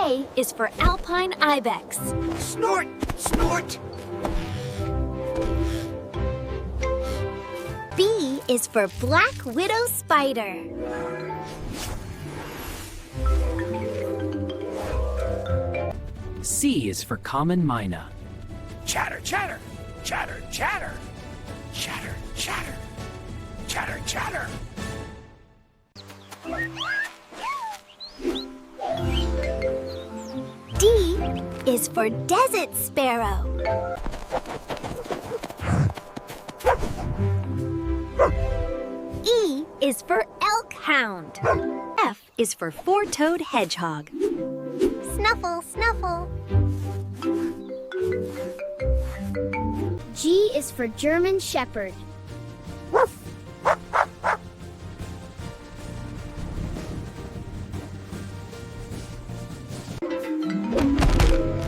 A is for alpine ibex. Snort! Snort! B is for black widow spider. C is for common myna. Chatter, chatter! Chatter, chatter! Chatter, chatter! Chatter, chatter! D is for desert sparrow. E is for elk hound. F is for four-toed hedgehog. Snuffle, snuffle. G is for German shepherd.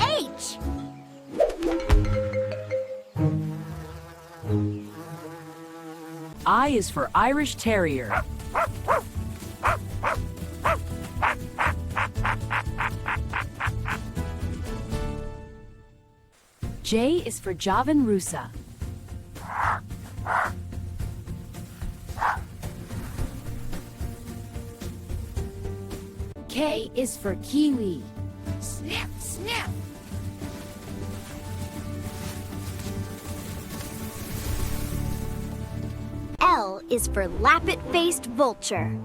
H. I is for Irish Terrier. J is for Javan Rusa. K is for Kiwi. Snap, snap! L is for lappet-faced vulture.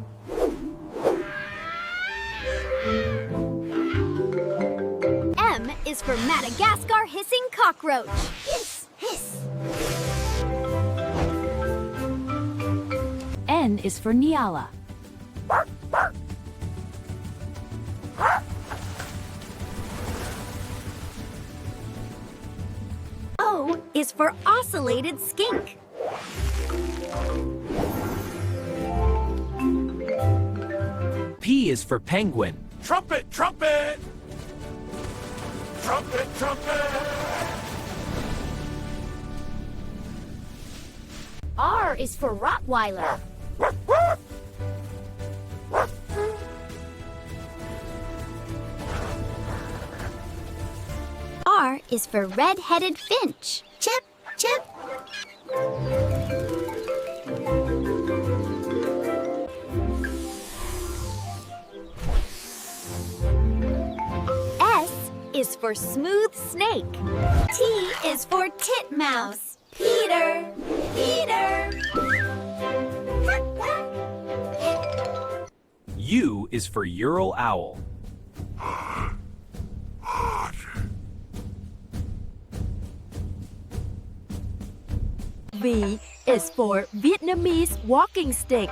M is for Madagascar hissing cockroach. Hiss, hiss. N is for Nyala. O is for oscillated skink. P is for penguin. Trumpet, trumpet! Trumpet, trumpet! R is for Rottweiler. R is for red-headed finch. Chip, chip. S is for smooth snake. T is for titmouse. Peter, Peter. U is for Ural owl. V is for Vietnamese walking stick.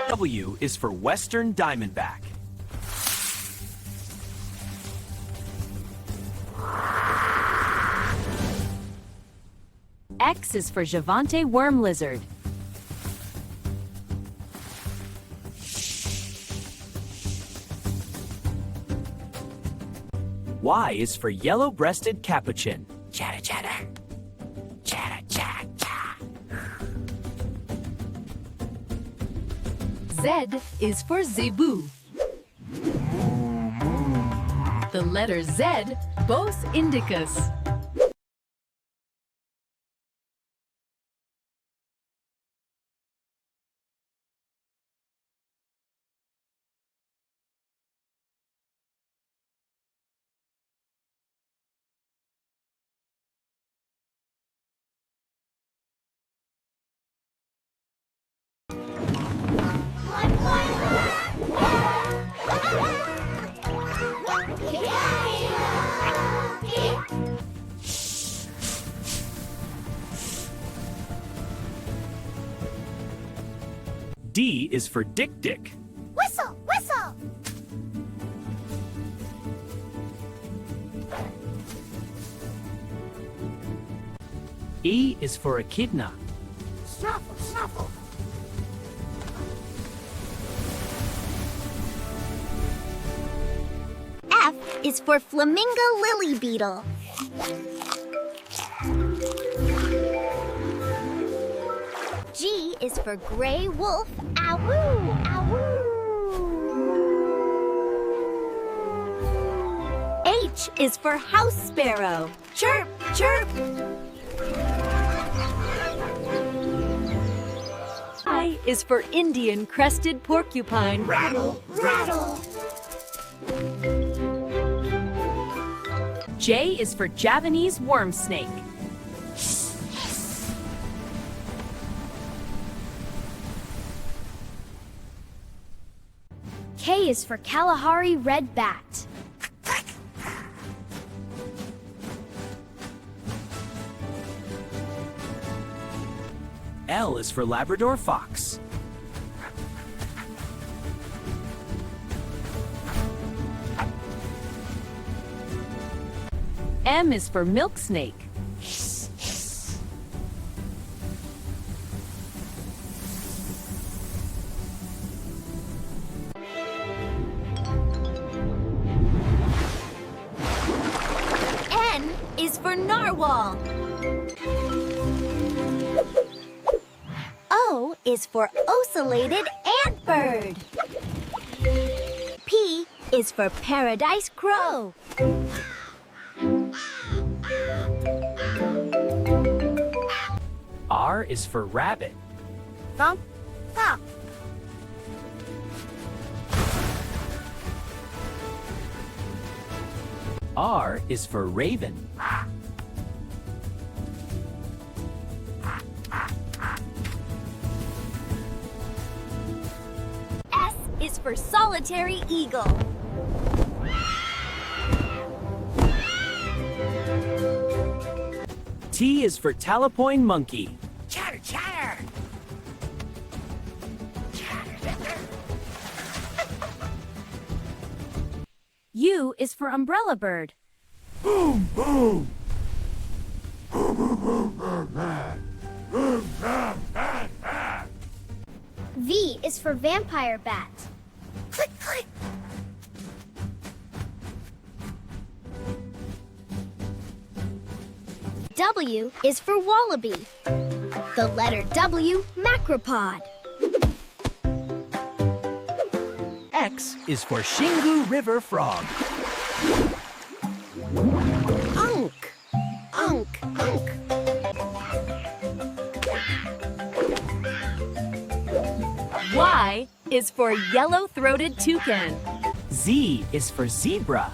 W is for Western diamondback. X is for Javante worm lizard. Y is for yellow-breasted capuchin. Chatter, chatter! Chatter, chatter, chatter! Z is for zebu. The letter Z, Bos indicus. D is for Dick Dick. Whistle, whistle. E is for echidna. Snuffle, snuffle! F is for flamingo lily beetle. G is for gray wolf. Awoo, awoo. H is for house sparrow. Chirp, chirp. I is for Indian crested porcupine. Rattle, rattle. J is for Javanese worm snake. K is for Kalahari red bat. L is for Labrador fox. M is for milk snake. N is for narwhal. O is for ocellated antbird. P is for paradise crow. R is for rabbit. Thump, thump. R is for raven. S is for solitary eagle. T is for Talapoin monkey. Chatter, chatter. U is for umbrella bird. Boom, boom. V is for vampire bat. Click, click. W is for wallaby. The letter W, macropod. X is for Xingu river frog. Unk, unk, unk. Y is for yellow-throated toucan. Z is for zebra.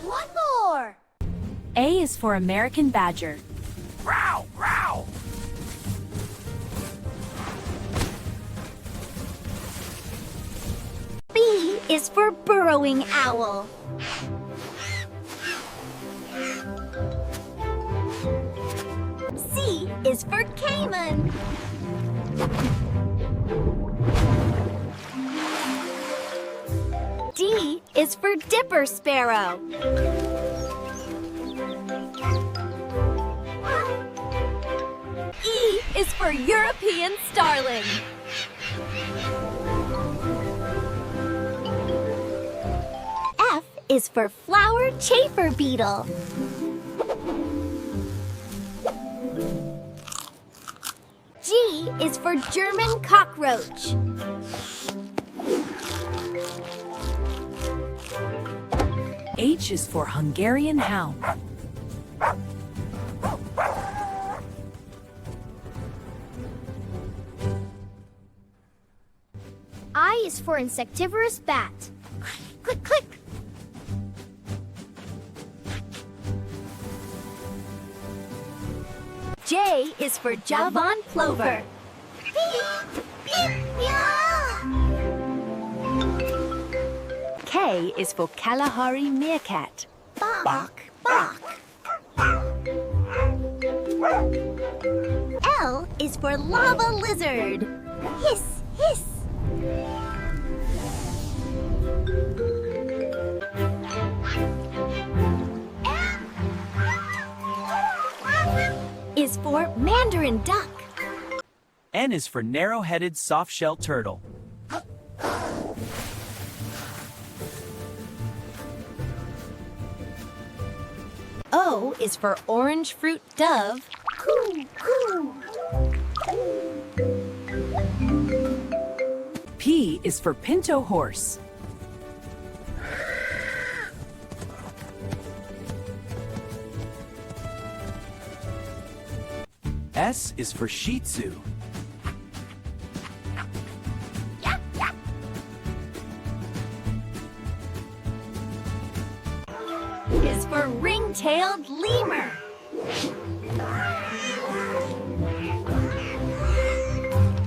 One more. A is for American badger. Growl, growl. B is for burrowing owl. C is for caiman. D is for dipper sparrow. E is for European starling. F is for flower chafer beetle. G is for German cockroach. H is for Hungarian hound. I is for insectivorous bat. Click, click. J is for Javan plover. K is for Kalahari meerkat. Bok, bok. L is for lava lizard. Hiss, hiss. Is for mandarin duck. N is for narrow-headed soft-shell turtle. O is for orange fruit dove. Coo, coo. P is for pinto horse. S is for Shih Tzu. Is for ring-tailed lemur.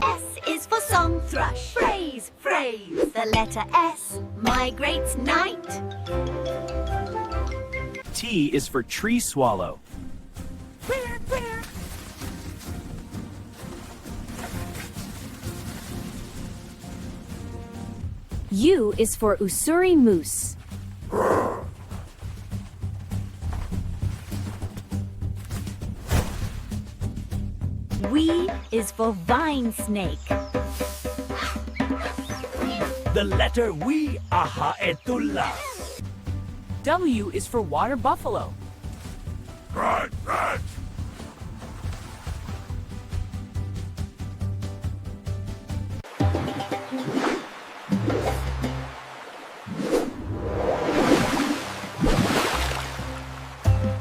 S is for song thrush. Phrase, phrase. The letter S migrates night. T is for tree swallow. U is for Usuri moose. V is for vine snake. The letter we aha etula. W is for water buffalo. Grunt, grunt.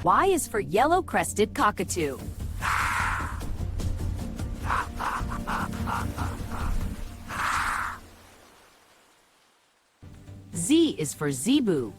Y is for yellow-crested cockatoo. Z is for zebu.